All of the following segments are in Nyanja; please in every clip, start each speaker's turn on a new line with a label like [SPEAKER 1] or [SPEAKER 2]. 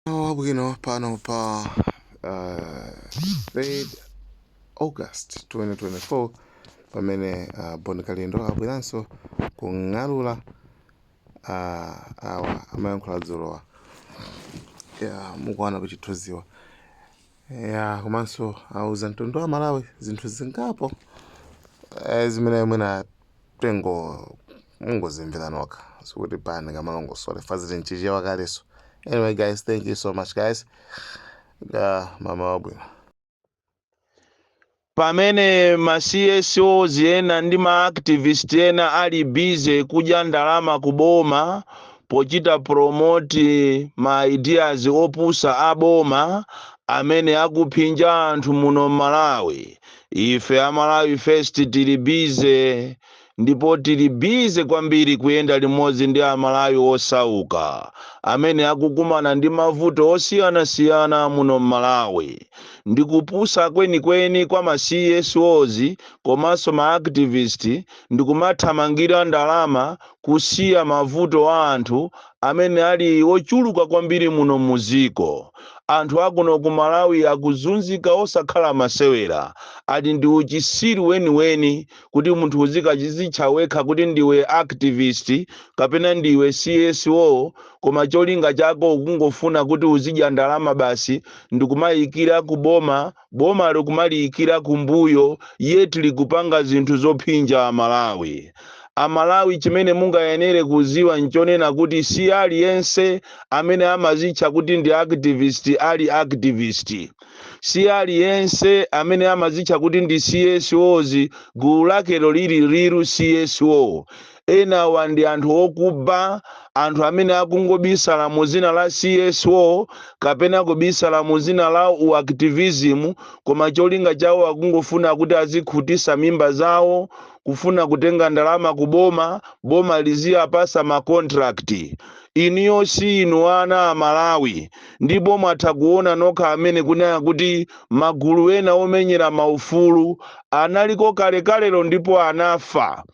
[SPEAKER 1] Wabwino pano pa 3 August 2024 pamene Boni Kalendo abweranso kung'alula awa amayankhula dzulowa mukuona kuchithunziwa komanso auza mtundu wa Malawi zinthu zingapo zimene mwina mungozimvera nokha sikuti pani kamalongosole faziti nchichewa kaleso. Anyway guys, thank you so much guys. Mama wabwino.
[SPEAKER 2] Pamene ma CSOs ena ndi ma activist ena ali busy kudya ndalama kuboma pochita promote ma ideas opusa aboma amene akuphinja anthu muno Malawi. Ife Malawi First tili busy ndipo tili busy kwambiri kuyenda limodzi ndi Malawi osauka amene akukumana ndi mavuto osiyanasiyana muno Malawi. Ndikupusa kwenikweni kwa ma CSOs komanso ma activist ndikumathamangira ndalama kusiya mavuto a anthu amene ali ochuluka kwambiri muno muziko. Anthu akuno ku Malawi akuzunzika osakhala masewera. Ati ndi uchisiri weniweni kuti munthu uzikachizitcha wekha kuti ndiwe activist kapena ndiwe CSO koma cholinga chako kungofuna kuti uzidya ndalama basi ndikumayikira kuboma likumaliyikira kumbuyo yeti likupanga zinthu zophinja Malawi. Amalawi chimene mungayenere kuziwa nchonena kuti si aliyense amene amazitcha kuti ndi activist ali activist. Si aliyense amene amazitcha kuti ndi CSOs gulu lakelo liru CSO. Enawa ndi anthu okuba, anthu amene akungobisala mu zina la CSO kapena kubisala mu zina la uactivism koma cholinga chawo akungofuna kuti azikhutisa mimba zawo, kufuna kutenga ndalama kuboma, boma liziyapasa ma contract. Iniyo si inu ana a Malawi ndipo mwatha kuona nokha amene kunena kuti magulu ena omenyera maufulu analiko kalekalero ndipo anafa.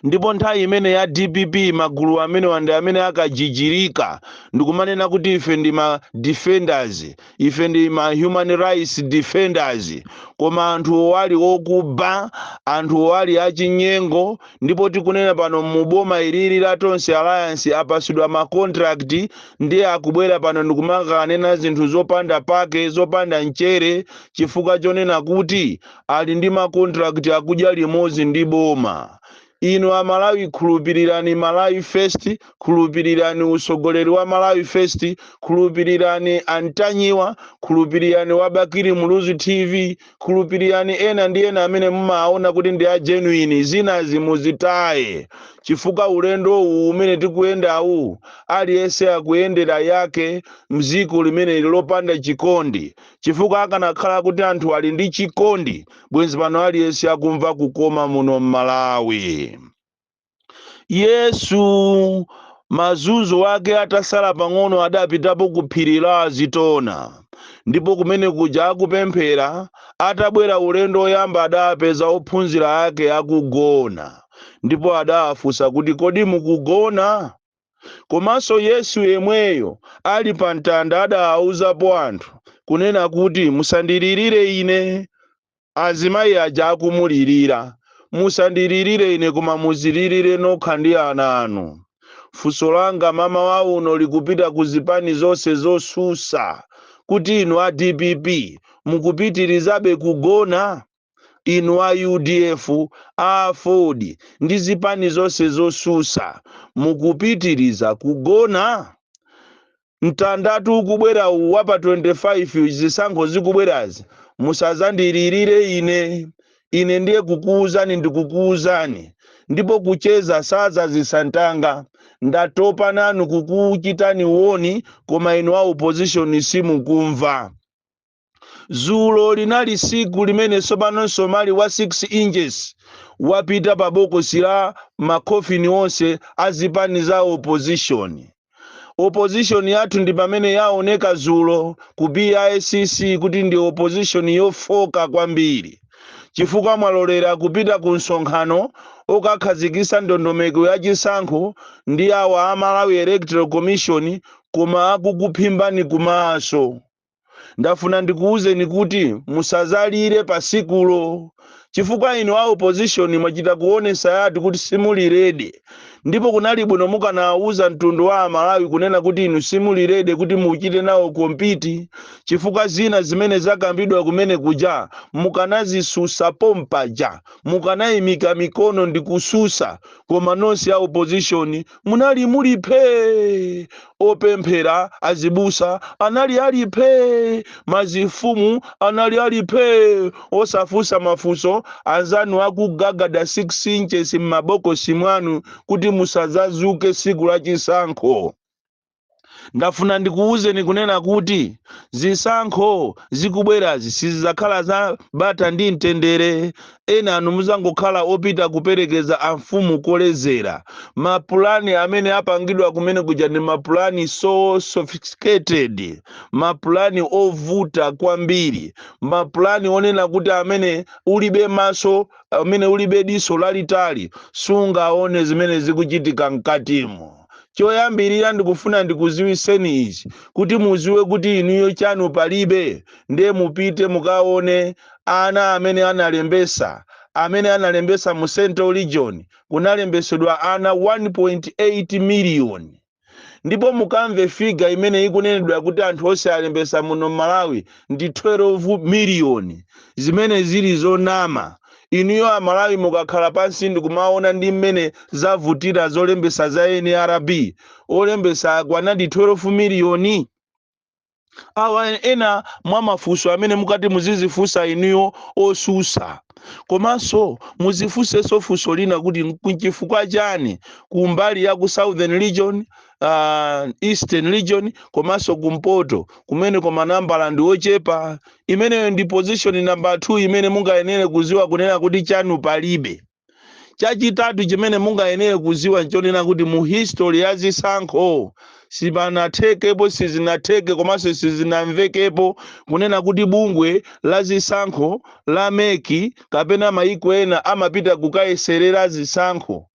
[SPEAKER 2] Ndipo nthawi imene ya DPP magulu amene wande amene akajijirika ndikumanena kuti ife ndi ma defenders, ife ndi ma human rights defenders, koma anthu wali okuba, anthu wali achinyengo. Ndipo tikunena pano muboma ilili la Tonse Alliance apasidwa ma contract ndi akubwera pano ndikumakanena zinthu zopanda pake, zopanda nchere, chifukwa chonena kuti ali ndi ma contract akudya limodzi ndi boma. Inu Amalawi khulupirirani Malawi First, khulupirirani usogoleri wa Malawi First, khulupirirani Antanyiwa, khulupirirani Wabakiri Muluzu TV, khulupirirani ena ndi ena amene mumaona kuti ndi a genuine, zina zimuzitaye. Chifukwa ulendo umene tikuyenda aliyense akuyendera yake mziko limene lopanda chikondi. Chifukwa akanakhala kuti anthu ali ndi chikondi bwenzi pano aliyense akumva kukoma muno Malawi. Yesu mazuzo wake atasala pang'ono adapitapo ku phiri la Azitona, ndipo kumene kuja akupemphera atabwera ulendo oyamba adapeza ophunzira ake akugona, ndipo adawafunsa kuti kodi mukugona? Komanso Yesu yemweyo ali pa mtanda adawauzapo anthu kunena kuti musandiririre ine. Azimayi aja akumulirira, musandiririre ine koma muziririre nokha ndi ana anu. Funso langa mama wa uno likupita kuzipani zonse zosusa kuti inu a DPP mukupitirizabe kugona? Inu a UDF, a Ford ndi zipani zonse zosusa mukupitiriza kugona? Mtandatu ukubwera wapa 25 zisankho zikubwerazi musazandiririre ine ndiye kukuuzani ndikukuuzani, ndipo kucheza saza zisantanga. Ndatopa nanu kukuchitani uoni koma inu a opposition simukumva. Zulo linali siku limene sopano Somali wa 6 inches wapita pa bokosi la makofini onse azipani za opposition. Opposition yathu ndi pamene yaoneka zulo ku BICC kuti ndi opposition yofoka kwambiri. Chifukwa mwalolera kupita ku nsonkhano okakhazikisa ndondomeko ya chisankho ndi awa a Malawi Electoral Commission koma akukuphimbani kumaso. Ndafuna ndikuwuzeni kuti musazalire pasikulo, chifukwa inu a opposition mwachita kuonesa yati kuti simulirede, ndipo kunali bwino mukanawuza mtundu wa Amalawi kunena kuti inu simulirede kuti muchite nawo kompiti, chifukwa zina zimene zakambidwa kumene kuja mukanazisusa pompaja, mukanayimika mikono ndi kususa, koma nonse a opposition munali muliphe. Opemphera azibusa anali alipe, mazifumu anali alipe, osafusa mafuso anzanu akugagada 6 inches m'mabokosi mwanu kuti musazazuke siku la chisankho. Ndafuna ndikuwuzeni kunena kuti zisankho zikubwerazi sizakhala za bata ndi mtendere. Ena anu muzangokhala opita kuperekeza amfumu kolezera. Mapulani amene apangidwa kumene kuja ndi mapulani so sophisticated, mapulani ovuta kwambiri, mapulani onena kuti amene ulibe maso, amene ulibe diso lalitali sungaone zimene zikuchitika mkatimo. Choyambirira ndikufuna ndikuziwiseni ichi kuti muziwe kuti inuyo chanu palibe, ndiye mupite mukaone ana amene analembesa mu Central Region kunalembesedwa ana 1.8 million. Ndipo mukamve figa imene ikunenedwa kuti anthu onse alembesa muno Malawi ndi 12 million, zimene zili zonama. Inuyo Amalawi mukakhala pansi ndikumaona ndi mmene zavutira zolembesa za NRB, olembesa akwana ndi 12 million. Awa ena mwa mafuso amene mukati muzizifusa inuyo osusa, komanso muzifuseso fuso lina kuti nchifukwa chani kumbali ya ku Southern Region, Eastern Region, komanso kumpoto kumene koma nambala ndi ochepa. Imeneyo ndi position number 2 imene mungayenere kuziwa kunena kuti chanu palibe. Chachitatu chimene mungayenere kuziwa nchonena kuti mu history ya zisankho sibanathekepo, sizinatheke komanso sizinamvekepo kunena kuti bungwe la zisankho la meki kapena maiko ena amapita kukayeserera zisankho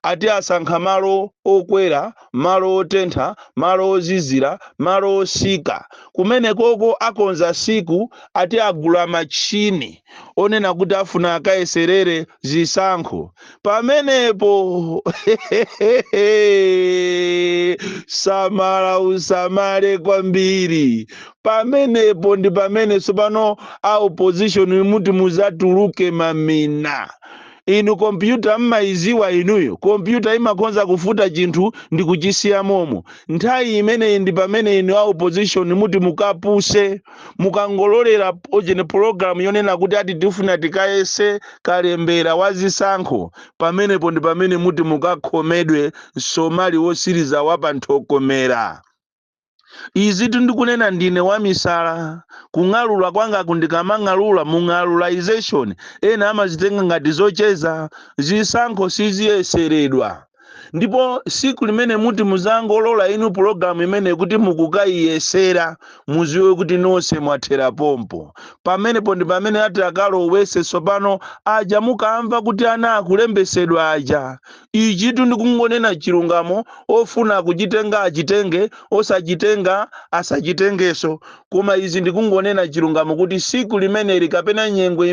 [SPEAKER 2] ati asankha malo okwera, malo otentha, malo ozizira, malo osika. Kumene koko akonza siku ati agula machini onena kuti afuna akayeserere zisankho. Pamenepo samala usamale kwambiri. Pamenepo ndi pamene sopano a opposition muti muzatuluke mamina. Inu kompyuta mmaiziwa inuyo, kompyuta imakonza kufuta chinthu ndi kuchisiya momo. Nthawi imene ndi pamene inu a opposition muti mukapuse, mukangololera ojene program yonena kuti ati tifuna tikayese kalembera wazisankho. Pamenepo ndi pamene muti mukakhomedwe Somali wosiriza wapanthokomera. Izi ndikunena ndine wamisala, kung'alula kwanga kundikamang'alula mung'alulization, ena amazitenga ngati zocheza, zisankho siziyeseredwa. Ndipo siku limene muti muzangolola inu program imene kuti mukukayiyesera, muziwe kuti nonse mwathera pompo. Pamenepo ndi pamene ati akalowese sopano aja mukamva kuti ana akulembesedwa aja. Ichitu ndikungonena chilungamo, ofuna kuchitenga achitenge, osachitenga asachitengeso. Koma izi ndikungonena chilungamo kuti siku limene likapena nyengo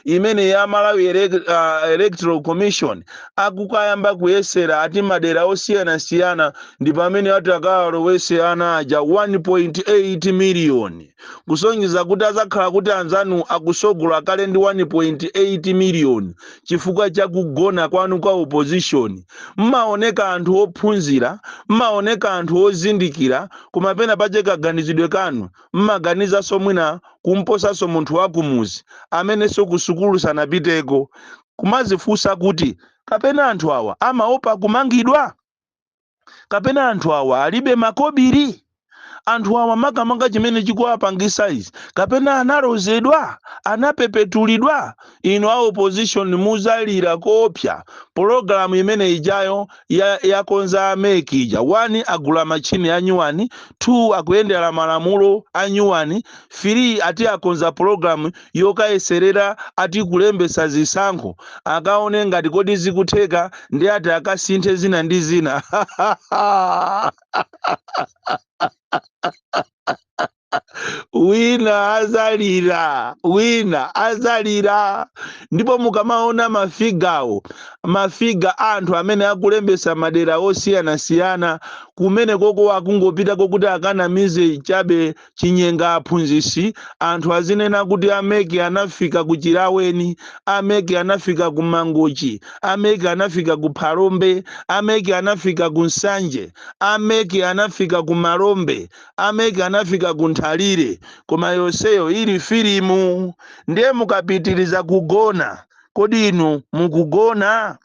[SPEAKER 2] imene ya Malawi Electoral Commission akukayamba kuyesera ati madera osiyana ndi pamene ati akalowese ana aja 1.8 million. Kusonyeza kuti azakhala kuti anzanu akusogola kale ndi 1.8 million chifukwa chakugona kwanu kwa opposition. Mmaoneka anthu ophunzira, mmaoneka anthu ozindikira, kumapena pache kaganizidwe kanu mmaganiza somwina kumposaso munthu wakumuzi amene sokusukulu sanapiteko. Kumazifusa kuti kapena anthu awa amaopa kumangidwa, kapena anthu awa alibe makobiri, anthu awa makamanga chimene chikuwapangisa izi kapena analozedwa, anapepetulidwa. Inu a opposition muzalira kopya program imene ijayo yakonza ameki ija. 1 agula machini a nyuwani, 2 akuyendera malamulo a nyuwani, 3 ati akonza program yokayeserera ati kulembesa zisankho akaone ngati kodi zikutheka ndi ati akasinthe zina ndi zina. wina azalira ndipo mukamaona mafiga anthu amene akulembesa madera osiyanasiyana kumene koko akungopita kokuti akanamize chabe chinyenga aphunzisi. Anthu azinena kuti ameki anafika ku Chilaweni, ameki anafika ku Mangochi, ameki anafika ku Phalombe, ameki anafika ku Nsanje, ameki anafika ku Malombe, ameki anafika ku Nthalire. Koma yonseyo ili filimu. Ndiye mukapitiriza kugona, kodi inu mukugona?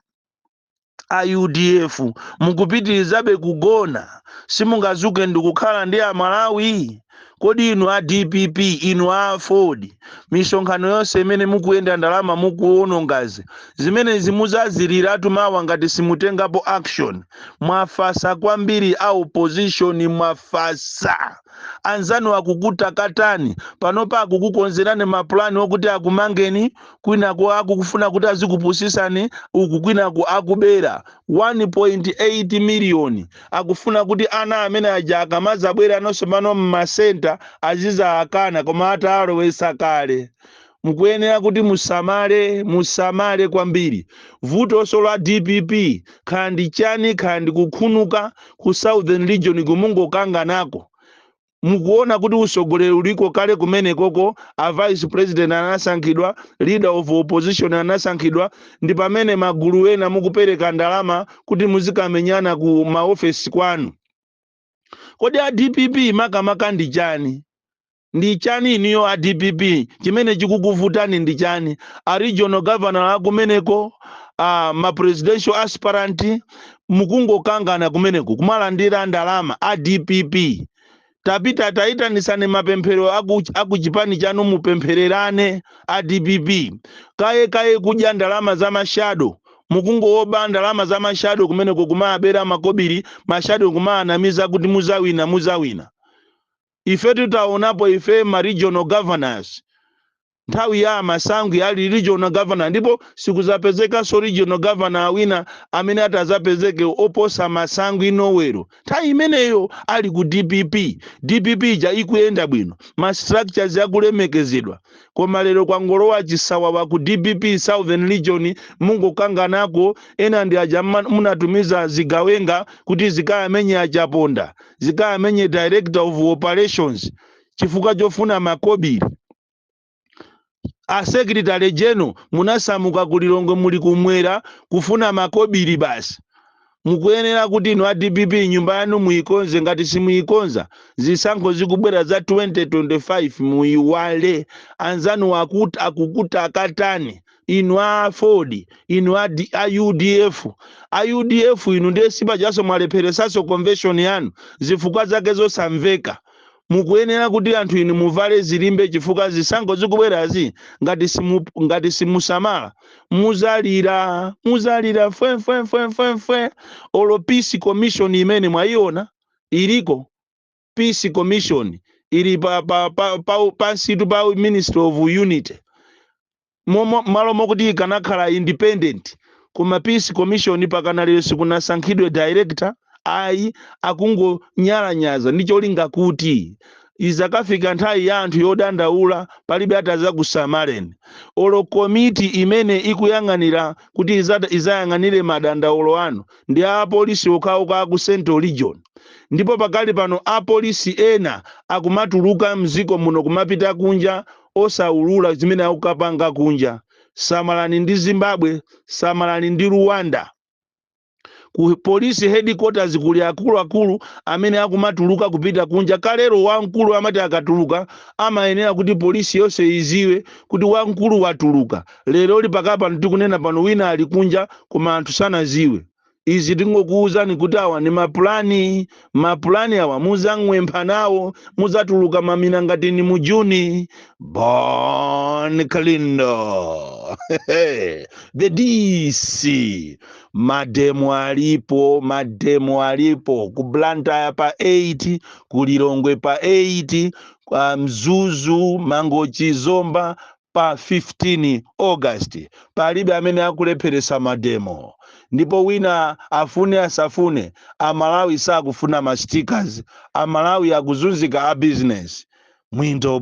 [SPEAKER 2] A UDF mukupitirizabe kugona, simungazuke ndikukhala ndi Amalawi? Kodi inu a DPP, inu a Ford, misonkhano yonse imene mukuyenda ndalama mukuwonongazi, zimenezi muzaziliratu mawa ngati simutengapo action. Mwafasa kwambiri a opposition, mwafasa. Anzanu akukutakatani panopa akukukonzerani mapulani okuti akumangeni, kwinaku akukufuna kuti azikupusisani, uku kwinaku akubera 1.8 million akufuna kuti ana amene aja akamazabwera anonso pano mmasenta aziza akana koma atalowesa kale. Mukuyenera kuti musamale kwambiri. Vuto solo la DPP khandi chani khandi kukhunuka ku Southern Region kumungokanga nako. Mukuona kuti usogoleri uliko kale kumene koko, a vice president anasankhidwa, leader of opposition anasankhidwa, ndi pamene magulu ena mukupereka ndalama kuti muzikamenyana ku maofesi kwanu. Kodi a DPP makamaka ndi chani? Ndi chani iniyo a DPP? Chimene chikukuvutani ndi chani? A regional governor akumeneko, ma presidential aspirant, mukungokangana kumeneko kumalandira ndalama a DPP. Tapita taitanisane mapemphero akuchipani chanu mupemphererane a DPP. Kaye kudya ndalama za mashado. Mukungowoba ndalama za mashado kumeneko kumabera makobiri, mashado kumaanamiza kuti muzawina. Ife tutaonapo ife ma regional governors. Nthawi ya masangu ali regional governor, ndipo sikuzapezeka so regional governor awina amene atazapezeke oposa masangu inowero. Nthawi imeneyo ali ku DPP ja ikuyenda bwino, ma structures yakulemekezedwa. Koma lero kwangolowa chisawa wa ku DPP Southern Region mungokanganako, ena ndi aja munatumiza zigawenga kuti zikayamenye achaponda, zikayamenye director of operations chifukwa chofuna makobiri. A secretary general munasamuka kulilongo muli kumwera kufuna makobiri basi. Mukuyenera kuti inu a DPP nyumba yanu muikonze, ngati simuikonza zisankho zikubwera za 2025 muiwale. Anzanu akukutakatani, inu a Ford, inu a UDF. A UDF inu ndiye sipa jaso mwalepheresaso convention yanu zifukwa zake zosamveka. Mukuyenera kuti anthu inu muvale zilimbe chifukwa zisankho zikubwerazi ngati simusamala muzalira fwe. Olo peace commission imene mwaiona iliko, peace commission ili pansitu pa Ministry of Unity malo mokuti ikanakhala independent, koma peace commission pakanalero sikunasankhidwe director. Ayi akungo nyalanyaza ndicho linga kuti izakafika nthawi ya anthu yodandaula palibe ataza kusamaleni. Olo komiti imene ikuyang'anira kuti izayang'anire madandaulo anu ndi a polisi okhaoka ku Central Region. Ndipo pakali pano a polisi ena akumatuluka mziko muno kumapita kunja osaulula zimene akukapanga kunja. Samalani ndi Zimbabwe, samalani ndi Rwanda. Ku police headquarters kuli akulu amene akumatuluka kupita kunja. Kalero wamkulu amati akatuluka amayenera kuti polisi yonse iziwe kuti wamkulu watuluka. Lero lipakapa ndikunena pano wina ali kunja koma anthu sanaziwe. Izi tingokuuzani kuti awa ni mapulani awa muzang'wempha nawo, muzatuluka mamina ngati ni mujuni. Bon Kalindo the DC mademo alipo ku Blantyre pa 8, ku Lilongwe pa 8, kwa Mzuzu Mangochi Zomba pa 15 August. Palibe amene akulepheresa mademo. ndipo wina afune asafune amalawi sakufuna ma stickers, amalawi akuzunzika a business mwindo